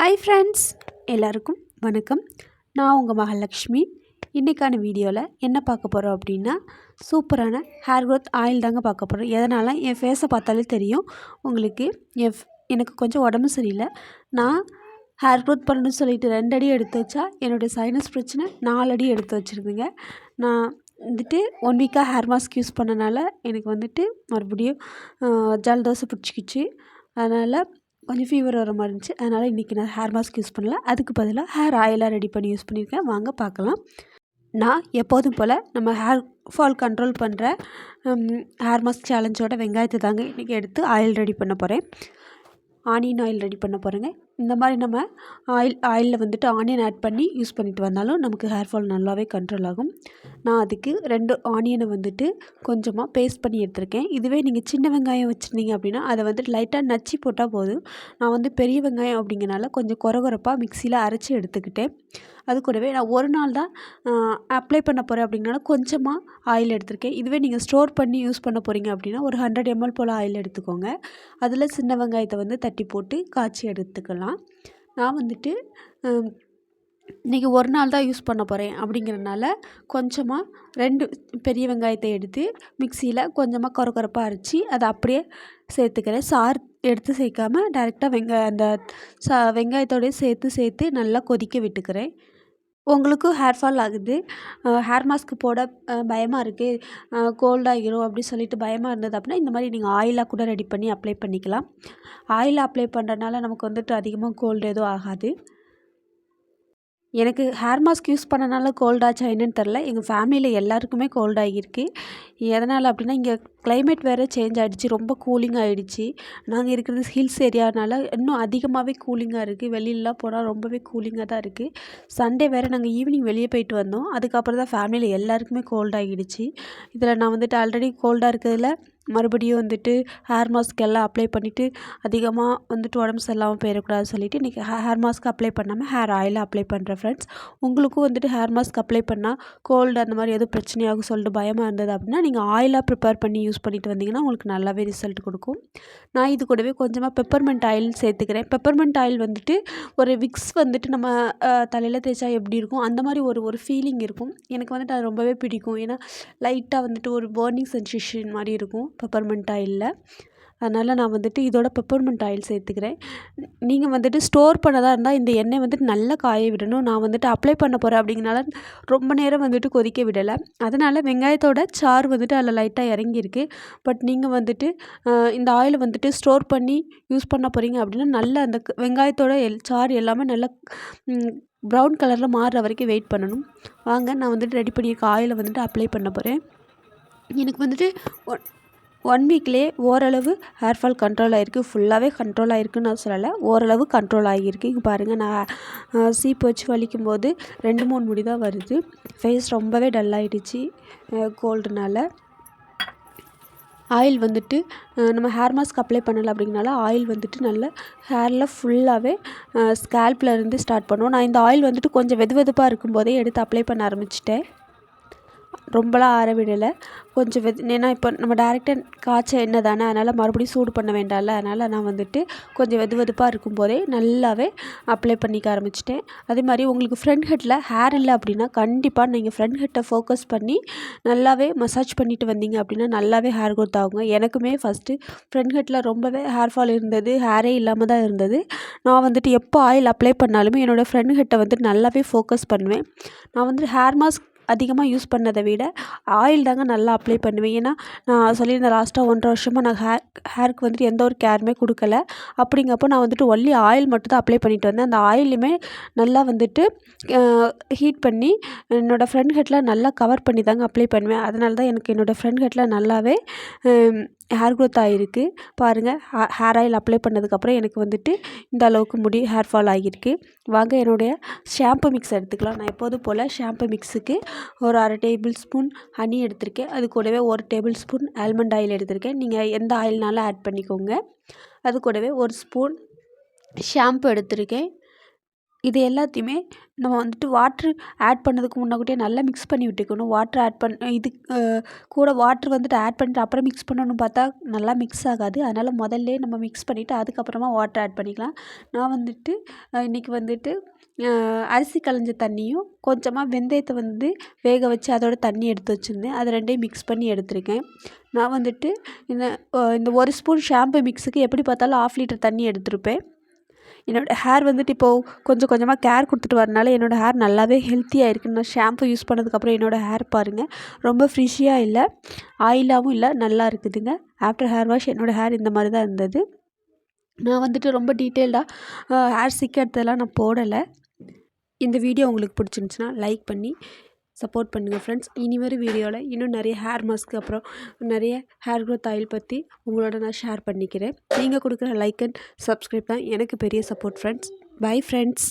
Hi friends, எல்லாருக்கும் வணக்கம். நான் உங்கள் மகாலட்சுமி. இன்றைக்கான வீடியோவில் என்ன பார்க்க போகிறோம் அப்படின்னா, சூப்பரான ஹேர் க்ரோத் ஆயில் தாங்க பார்க்க போகிறோம். எதனால் என் ஃபேஸை பார்த்தாலே தெரியும் உங்களுக்கு. எனக்கு கொஞ்சம் உடம்பு சரியில்லை. நான் ஹேர் க்ரோத் பண்ணணும்னு சொல்லிட்டு 2 அடி எடுத்து வச்சா என்னுடைய சைனஸ் பிரச்சனை 4 அடி எடுத்து வச்சுருக்குங்க. நான் வந்துட்டு 1 வீக்காக ஹேர் மாஸ்க் யூஸ் பண்ணனால எனக்கு வந்துட்டு மறுபடியும் ஜலதோஷம் பிடிச்சிக்கிச்சு. அதனால் கொஞ்சம் ஃபீவர் வர மாதிரி இருந்துச்சு. அதனால் இன்றைக்கி நான் ஹேர் மாஸ்க் யூஸ் பண்ணல. அதுக்கு பதிலாக ஹேர் ஆயிலாக ரெடி பண்ணி யூஸ் பண்ணியிருக்கேன். வாங்க பார்க்கலாம். நான் எப்போதும் போல் நம்ம ஹேர் ஃபால் கண்ட்ரோல் பண்ணுற ஹேர் மாஸ்க் சேலஞ்சோட வெங்காயத்தை தாங்க இன்றைக்கி எடுத்து ஆயில் ரெடி பண்ண போகிறேன். ஆனியன் ஆயில் ரெடி பண்ண போகிறேங்க. இந்த மாதிரி நம்ம ஆயிலில் வந்துட்டு ஆனியன் ஆட் பண்ணி யூஸ் பண்ணிட்டு வந்தாலும் நமக்கு ஹேர் ஃபால் நல்லாவே கண்ட்ரோல் ஆகும். நான் அதுக்கு 2 ஆனியனை வந்துட்டு கொஞ்சமாக பேஸ்ட் பண்ணி எடுத்திருக்கேன். இதுவே நீங்கள் சின்ன வெங்காயம் வச்சுருந்தீங்க அப்படின்னா அதை வந்துட்டு லைட்டாக நச்சு போட்டால் போதும். நான் வந்து பெரிய வெங்காயம் அப்படிங்கிறனால கொஞ்சம் கொரகொரப்பாக மிக்சியில் அரைச்சி எடுத்துக்கிட்டேன். அது கூடவே நான் ஒரு நாள் தான் அப்ளை பண்ண போகிறேன் அப்படிங்கனால கொஞ்சமாக ஆயில் எடுத்திருக்கேன். இதுவே நீங்கள் ஸ்டோர் பண்ணி யூஸ் பண்ண போகிறீங்க அப்படின்னா ஒரு 100 ml போல் ஆயில் எடுத்துக்கோங்க. அதில் சின்ன வெங்காயத்தை வந்து தட்டி போட்டு காய்ச்சி எடுத்துக்கலாம். நான் வந்துட்டு இன்றைக்கி ஒரு நாள் தான் யூஸ் பண்ண போகிறேன் அப்படிங்கிறனால கொஞ்சமாக 2 பெரிய வெங்காயத்தை எடுத்து மிக்சியில் கொஞ்சமாக கொரகொரப்பாக அரைச்சி அதை அப்படியே சேர்த்துக்கிறேன். சாறு எடுத்து சேர்க்காமல் டைரெக்டாக அந்த வெங்காயத்தோடய சேர்த்து நல்லா கொதிக்க விட்டுக்கிறேன். உங்களுக்கும் ஹேர் ஃபால் ஆகுது, ஹேர் மாஸ்க் போட பயமாக இருக்குது, கோல்ட் ஆகிரும் அப்படி சொல்லிட்டு பயமாக இருந்தது அப்படின்னா இந்த மாதிரி நீங்கள் ஆயிலாக கூட ரெடி பண்ணி அப்ளை பண்ணிக்கலாம். ஆயில் அப்ளை பண்ணுறதுனால நமக்கு வந்துட்டு அதிகமாக கோல்டு எதுவும் ஆகாது. எனக்கு ஹேர் மாஸ்க் யூஸ் பண்ணனால கோல்டாச்சா என்னன்னு தெரில. எங்கள் ஃபேமிலியில் எல்லாருக்குமே கோல்ட் ஆகியிருக்கு. எதனால் அப்படின்னா இங்கே கிளைமேட் வேறு சேஞ்ச் ஆகிடுச்சு, ரொம்ப கூலிங் ஆகிடுச்சு. நாங்கள் இருக்கிறது ஹில்ஸ் ஏரியானால இன்னும் அதிகமாகவே கூலிங்காக இருக்குது. வெளியிலலாம் போனால் ரொம்பவே கூலிங்காக தான் இருக்குது. சண்டே வேறு நாங்கள் ஈவினிங் வெளியே போயிட்டு வந்தோம். அதுக்கப்புறம் தான் ஃபேமிலியில் எல்லாருக்குமே கோல்ட் ஆகிடுச்சு. இதில் நான் வந்துட்டு ஆல்ரெடி கோல்டாக இருக்கிறதுல மறுபடியும் வந்துட்டு ஹேர் மாஸ்க் எல்லாம் அப்ளை பண்ணிவிட்டு அதிகமாக வந்துட்டு உடம்பு சரியில்லாமல் போயிடக்கூடாது சொல்லிவிட்டு இன்றைக்கி ஹேர் மாஸ்க் அப்ளை பண்ணாமல் ஹேர் ஆயில் அப்ளை பண்ணுறேன் ஃப்ரெண்ட்ஸ். உங்களுக்கும் வந்துட்டு ஹேர் மாஸ்க் அப்ளை பண்ணால் கோல்டு அந்த மாதிரி எதுவும் பிரச்சனையாகும் சொல்லிட்டு பயமாக இருந்தது அப்படின்னா நீங்கள் ஆயிலாக ப்ரிப்பேர் பண்ணி யூஸ் பண்ணிட்டு வந்தீங்கன்னா உங்களுக்கு நல்லாவே ரிசல்ட் கொடுக்கும். நான் இது கூடவே கொஞ்சமாக பெப்பர்மெண்ட் ஆயில் சேர்த்துக்கிறேன். பெப்பர்மெண்ட் ஆயில் வந்துட்டு ஒரு விக்ஸ் வந்துட்டு நம்ம தலையில் தேய்ச்சா எப்படி இருக்கும் அந்த மாதிரி ஒரு ஃபீலிங் இருக்கும். எனக்கு வந்துட்டு அது ரொம்பவே பிடிக்கும். ஏன்னா லைட்டாக வந்துட்டு ஒரு பர்னிங் சென்சேஷன் மாதிரி இருக்கும் பெப்பர்மெண்ட் ஆயிலில். அதனால் நான் வந்துட்டு இதோட பெப்பர்மெண்ட் ஆயில் சேர்த்துக்கிறேன். நீங்கள் வந்துட்டு ஸ்டோர் பண்ணதாக இருந்தால் இந்த எண்ணெய் வந்துட்டு நல்லா காய விடணும். நான் வந்துட்டு அப்ளை பண்ண போகிறேன் அப்படிங்கிறனால ரொம்ப நேரம் வந்துட்டு கொதிக்க விடலை. அதனால் வெங்காயத்தோட சாறு வந்துட்டு அதில் லைட்டாக இறங்கியிருக்கு. பட் நீங்கள் வந்துட்டு இந்த ஆயிலை வந்துட்டு ஸ்டோர் பண்ணி யூஸ் பண்ண போகிறீங்க அப்படின்னா நல்லா அந்த வெங்காயத்தோட சாறு எல்லாமே நல்லா ப்ரௌன் கலரில் மாறுற வரைக்கும் வெயிட் பண்ணணும். வாங்க நான் வந்துட்டு ரெடி பண்ணியிருக்க ஆயிலை வந்துட்டு அப்ளை பண்ண போகிறேன். எனக்கு வந்துட்டு 1 வீக்லேயே ஓரளவு ஹேர் ஃபால் கண்ட்ரோல் ஆகிருக்கு. ஃபுல்லாகவே கண்ட்ரோல் ஆகிருக்குன்னு நான் சொல்லலை, ஓரளவு கண்ட்ரோல் ஆகியிருக்கு. இங்கே பாருங்கள், நான் சீப்பு வச்சு வலிக்கும்போது 2-3 முடி தான் வருது. ஃபேஸ் ரொம்பவே டல் ஆகிடுச்சு கோல்டுனால. ஆயில் வந்துட்டு நம்ம ஹேர் மாஸ்க் அப்ளை பண்ணலை அப்படிங்கனால ஆயில் வந்துட்டு நல்லா ஹேரில் ஃபுல்லாகவே ஸ்கேல்பில் இருந்து ஸ்டார்ட் பண்ணுவோம். நான் இந்த ஆயில் வந்துட்டு கொஞ்சம் வெதுப்பாக இருக்கும்போதே எடுத்து அப்ளை பண்ண ஆரம்பிச்சிட்டேன். ரொம்பலாம் ஆற விடலை. கொஞ்சம் ஏன்னா இப்போ நம்ம டேரெக்டாக காய்ச்ச எண்ணெய் தானே, அதனால் மறுபடியும் சூடு பண்ண வேண்டாம்ல. அதனால் நான் வந்துட்டு கொஞ்சம் வெதுப்பாக இருக்கும்போதே நல்லாவே அப்ளை பண்ணிக்க ஆரம்பிச்சிட்டேன். அதே மாதிரி உங்களுக்கு ஃப்ரண்ட் ஹெட்டில் ஹேர் இல்லை அப்படின்னா கண்டிப்பாக நீங்கள் ஃப்ரண்ட் ஹெட்டை ஃபோக்கஸ் பண்ணி நல்லாவே மசாஜ் பண்ணிட்டு வந்தீங்க அப்படின்னா நல்லாவே ஹேர் க்ரோத் ஆகுங்க. எனக்குமே ஃபஸ்ட்டு ஃப்ரண்ட் ஹெட்டில் ரொம்பவே ஹேர் ஃபால் இருந்தது, ஹேரே இல்லாமல் தான் இருந்தது. நான் வந்துட்டு எப்போ ஆயில் அப்ளை பண்ணாலுமே என்னோடய ஃப்ரண்ட் ஹெட்டை வந்துட்டு நல்லாவே ஃபோக்கஸ் பண்ணுவேன். நான் வந்துட்டு ஹேர் மாஸ்க் அதிகமாக யூஸ் பண்ணதை விட ஆயில் தாங்க நல்லா அப்ளை பண்ணுவேன். ஏன்னா நான் சொல்லியிருந்தேன் லாஸ்ட்டாக 1.5 வருஷமாக நான் ஹேருக்கு வந்துட்டு எந்த ஒரு கேருமே கொடுக்கல. அப்படிங்கப்போ நான் வந்துட்டு ஒன்லி ஆயில் மட்டும் தான் அப்ளை பண்ணிட்டு வந்தேன். அந்த ஆயிலுமே நல்லா வந்துட்டு ஹீட் பண்ணி என்னோடய ஃப்ரண்ட் ஹெட்டில் நல்லா கவர் பண்ணி தாங்க அப்ளை பண்ணுவேன். அதனால தான் எனக்கு என்னோடய ஃப்ரண்ட் ஹெட்டில் நல்லாவே ஹேர் க்ரோத் ஆகிருக்கு. பாருங்கள், ஹேர் ஆயில் அப்ளை பண்ணதுக்கப்புறம் எனக்கு வந்துட்டு இந்த அளவுக்கு முடி ஹேர் ஃபால் ஆகியிருக்கு. வாங்க என்னுடைய ஷாம்பு மிக்ஸ் எடுத்துக்கலாம். நான் எப்போதும் போல் ஷாம்பு மிக்ஸுக்கு ஒரு 1/2 டேபிள் ஸ்பூன் ஹனி எடுத்திருக்கேன். அது கூடவே 1 டேபிள் ஸ்பூன் ஆல்மண்ட் ஆயில் எடுத்திருக்கேன். நீங்கள் எந்த ஆயில்னாலும் ஆட் பண்ணிக்கோங்க. அது கூடவே 1 ஸ்பூன் ஷாம்பு எடுத்திருக்கேன். இது எல்லாத்தையுமே நம்ம வந்துட்டு வாட்ரு ஆட் பண்ணதுக்கு முன்னாடியே நல்லா மிக்ஸ் பண்ணி விட்டுக்கணும். வாட்ரு ஆட் இது கூட வாட்ரு வந்துட்டு ஆட் பண்ணிட்டு அப்புறம் மிக்ஸ் பண்ணணும்னு பார்த்தா நல்லா மிக்ஸ் ஆகாது. அதனால் முதல்லே நம்ம மிக்ஸ் பண்ணிவிட்டு அதுக்கப்புறமா வாட்ரு ஆட் பண்ணிக்கலாம். நான் வந்துட்டு இன்றைக்கி வந்துட்டு அரிசி களைஞ்ச தண்ணியும் கொஞ்சமாக வெந்தயத்தை வந்து வேக வச்சு அதோட தண்ணி எடுத்து வச்சுருந்தேன். அது 2யும் மிக்ஸ் பண்ணி எடுத்திருக்கேன். நான் வந்துட்டு இந்த 1 ஸ்பூன் ஷாம்பு மிக்ஸுக்கு எப்படி பார்த்தாலும் 1/2 லிட்டர் தண்ணி எடுத்திருப்பேன். என்னோடய ஹேர் வந்துட்டு இப்போது கொஞ்சம் கொஞ்சமாக கேர் கொடுத்துட்டு வரனால என்னோடய ஹேர் நல்லாவே ஹெல்த்தியாக இருக்குது. நான் ஷாம்பு யூஸ் பண்ணதுக்கப்புறம் என்னோடய ஹேர் பாருங்கள், ரொம்ப ஃப்ரிஷியாக இல்லை, ஆயிலாகவும் இல்லை, நல்லா இருக்குதுங்க. ஆஃப்டர் ஹேர் வாஷ் என்னோடய ஹேர் இந்த மாதிரி தான் இருந்தது. நான் வந்துட்டு ரொம்ப டீட்டெயில்டாக ஹேர் சீக்கிரத்தெல்லாம் நான் போடலை. இந்த வீடியோ உங்களுக்கு பிடிச்சிருந்துச்சுன்னா லைக் பண்ணி சப்போர்ட் பண்ணுங்கள் ஃப்ரெண்ட்ஸ். இனி வரும் வீடியோவில் இன்னும் நிறைய ஹேர் மாஸ்க்கு அப்புறம் நிறைய ஹேர் க்ரோத் ஆயில் பற்றி உங்களோட நான் ஷேர் பண்ணிக்கிறேன். நீங்கள் கொடுக்குற லைக் அண்ட் சப்ஸ்கிரைப் தான் எனக்கு பெரிய சப்போர்ட் ஃப்ரெண்ட்ஸ். Bye friends.